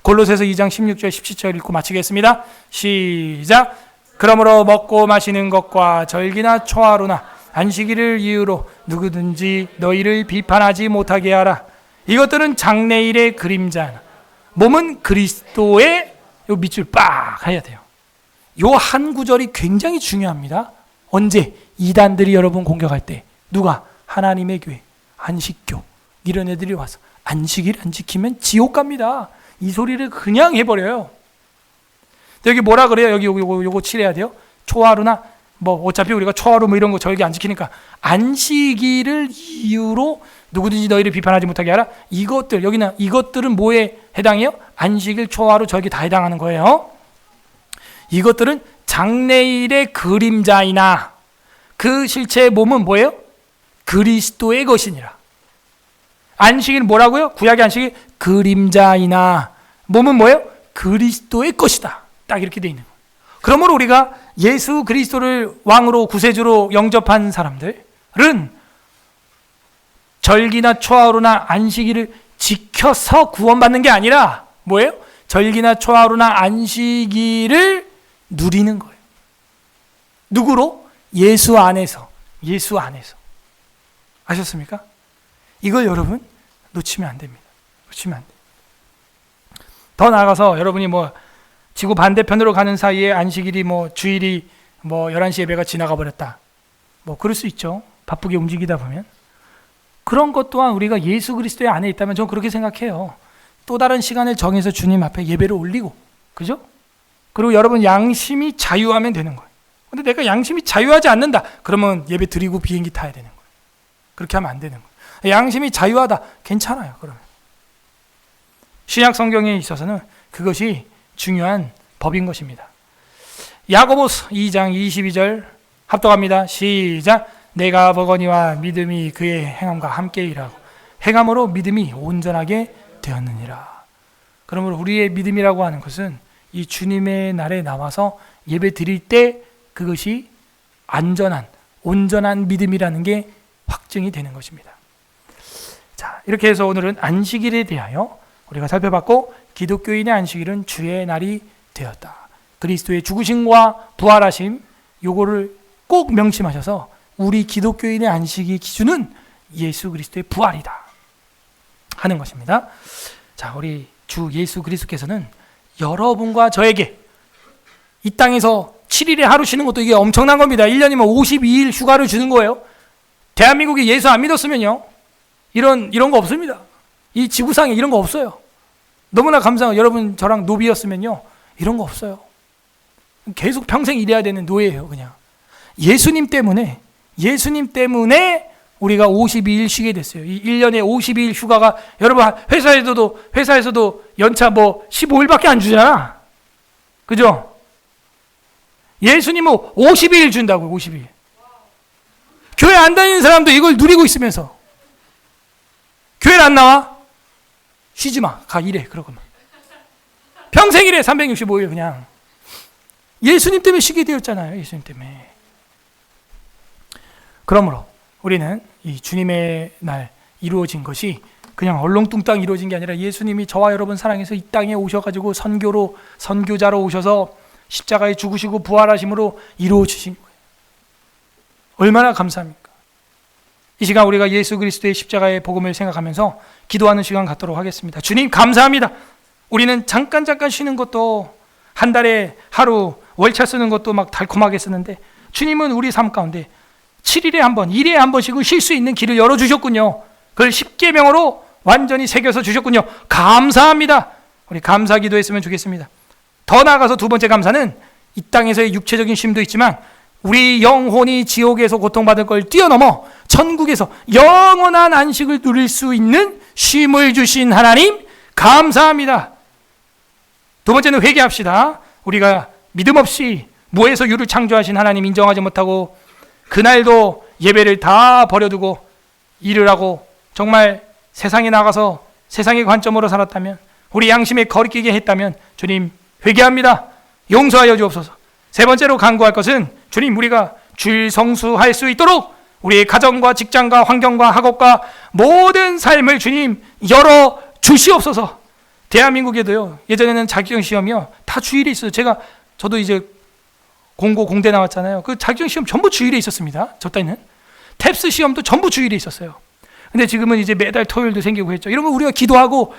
골로새서 2장 16절 17절 읽고 마치겠습니다. 시작. 그러므로 먹고 마시는 것과 절기나 초하루나 안식일을 이유로 누구든지 너희를 비판하지 못하게 하라. 이것들은 장래일의 그림자나 몸은 그리스도의 요 밑줄 빡 해야 돼요. 요 한 구절이 굉장히 중요합니다. 언제? 이단들이 여러분 공격할 때. 누가? 하나님의 교회, 안식교 이런 애들이 와서 안식일 안 지키면 지옥 갑니다. 이 소리를 그냥 해버려요. 여기 뭐라 그래요? 여기 요거 칠해야 돼요. 초하루나 뭐 어차피 우리가 초하루 뭐 이런 거 절기 안 지키니까 안식일을 이유로 누구든지 너희를 비판하지 못하게 하라. 이것들 여기는 이것들은 뭐에 해당해요? 안식일, 초하루, 절기 다 해당하는 거예요. 이것들은 장래일의 그림자이나 그 실체의 몸은 뭐예요? 그리스도의 것이니라. 안식일 뭐라고요? 구약의 안식일 그림자이나 몸은 뭐예요? 그리스도의 것이다. 딱 이렇게 돼 있는 거예요. 그러므로 우리가 예수 그리스도를 왕으로 구세주로 영접한 사람들은 절기나 초하루나 안식일을 지켜서 구원받는 게 아니라 뭐예요? 절기나 초하루나 안식일을 누리는 거예요. 누구로? 예수 안에서. 예수 안에서. 아셨습니까? 이걸 여러분 놓치면 안 됩니다. 놓치면 안 돼요. 더 나아가서 여러분이 뭐 지구 반대편으로 가는 사이에 안식일이 뭐 주일이 뭐 11시 예배가 지나가 버렸다. 뭐 그럴 수 있죠. 바쁘게 움직이다 보면. 그런 것 또한 우리가 예수 그리스도의 안에 있다면 저는 그렇게 생각해요. 또 다른 시간을 정해서 주님 앞에 예배를 올리고, 그죠? 그리고 여러분 양심이 자유하면 되는 거예요. 근데 내가 양심이 자유하지 않는다. 그러면 예배 드리고 비행기 타야 되는 거예요. 그렇게 하면 안 되는 거예요. 양심이 자유하다. 괜찮아요. 그러면. 신약 성경에 있어서는 그것이 중요한 법인 것입니다. 야고보서 2장 22절 합독합니다. 시작. 내가 보거니와 믿음이 그의 행함과 함께 일하고 행함으로 믿음이 온전하게 되었느니라. 그러므로 우리의 믿음이라고 하는 것은 이 주님의 날에 나와서 예배 드릴 때 그것이 안전한 온전한 믿음이라는 게 확증이 되는 것입니다. 자, 이렇게 해서 오늘은 안식일에 대하여 우리가 살펴봤고, 기독교인의 안식일은 주의 날이 되었다. 그리스도의 죽으심과 부활하심, 요거를 꼭 명심하셔서 우리 기독교인의 안식일 기준은 예수 그리스도의 부활이다 하는 것입니다. 자, 우리 주 예수 그리스도께서는 여러분과 저에게 이 땅에서 7일에 하루 쉬는 것도 이게 엄청난 겁니다. 1년이면 52일 휴가를 주는 거예요. 대한민국이 예수 안 믿었으면요, 이런 거 없습니다. 이 지구상에 이런 거 없어요. 너무나 감사하고, 여러분 저랑 노비였으면요 이런 거 없어요. 계속 평생 일해야 되는 노예예요. 그냥 예수님 때문에 우리가 52일 쉬게 됐어요. 이 1년에 52일 휴가가, 여러분 회사에서도 연차 뭐 15일밖에 안 주잖아. 그죠? 예수님은 52일 준다고요. 52일. 교회 안 다니는 사람도 이걸 누리고 있으면서 교회를 안 나와? 쉬지 마. 가 일해. 그러고만. 평생 일해. 365일 그냥. 예수님 때문에 쉬게 되었잖아요. 예수님 때문에. 그러므로 우리는 이 주님의 날 이루어진 것이 그냥 얼렁뚱땅 이루어진 게 아니라 예수님이 저와 여러분 사랑해서 이 땅에 오셔가지고 선교자로 오셔서 십자가에 죽으시고 부활하심으로 이루어지신 거예요. 얼마나 감사합니까? 이 시간 우리가 예수 그리스도의 십자가의 복음을 생각하면서 기도하는 시간 갖도록 하겠습니다. 주님 감사합니다. 우리는 잠깐 쉬는 것도, 한 달에 하루 월차 쓰는 것도 막 달콤하게 쓰는데, 주님은 우리 삶 가운데 7일에 한 번, 1일에 한 번씩은 쉴 수 있는 길을 열어주셨군요. 그걸 십계명으로 완전히 새겨서 주셨군요. 감사합니다. 우리 감사 기도했으면 좋겠습니다. 더 나아가서 두 번째 감사는 이 땅에서의 육체적인 쉼도 있지만 우리 영혼이 지옥에서 고통받을 걸 뛰어넘어 천국에서 영원한 안식을 누릴 수 있는 쉼을 주신 하나님 감사합니다. 두 번째는 회개합시다. 우리가 믿음 없이 무에서 유를 창조하신 하나님 인정하지 못하고 그날도 예배를 다 버려두고 일을 하고 정말 세상에 나가서 세상의 관점으로 살았다면, 우리 양심에 거리끼게 했다면 주님 회개합니다. 용서하여 주옵소서. 세 번째로 간구할 것은 주님, 우리가 주일 성수할 수 있도록 우리의 가정과 직장과 환경과 학업과 모든 삶을 주님 열어 주시옵소서. 대한민국에도요, 예전에는 자격증 시험이요 다 주일에 있어요. 저도 이제 공대 나왔잖아요. 그 자격증 시험 전부 주일에 있었습니다. 저 때는 탭스 시험도 전부 주일에 있었어요. 근데 지금은 이제 매달 토요일도 생기고 했죠. 이러면 우리가 기도하고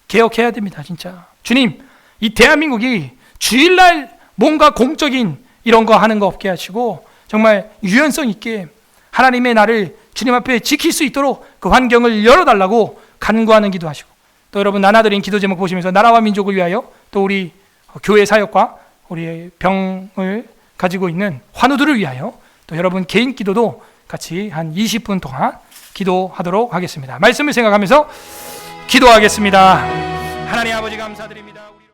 개혁해야 됩니다. 진짜 주님, 이 대한민국이 주일날 뭔가 공적인 이런 거 하는 거 없게 하시고 정말 유연성 있게 하나님의 날을 주님 앞에 지킬 수 있도록 그 환경을 열어달라고 간구하는 기도하시고, 또 여러분 나눠드린 기도 제목 보시면서 나라와 민족을 위하여, 또 우리 교회 사역과 우리의 병을 가지고 있는 환우들을 위하여, 또 여러분 개인 기도도 같이 한 20분 동안 기도하도록 하겠습니다. 말씀을 생각하면서 기도하겠습니다. 하나님 아버지 감사드립니다.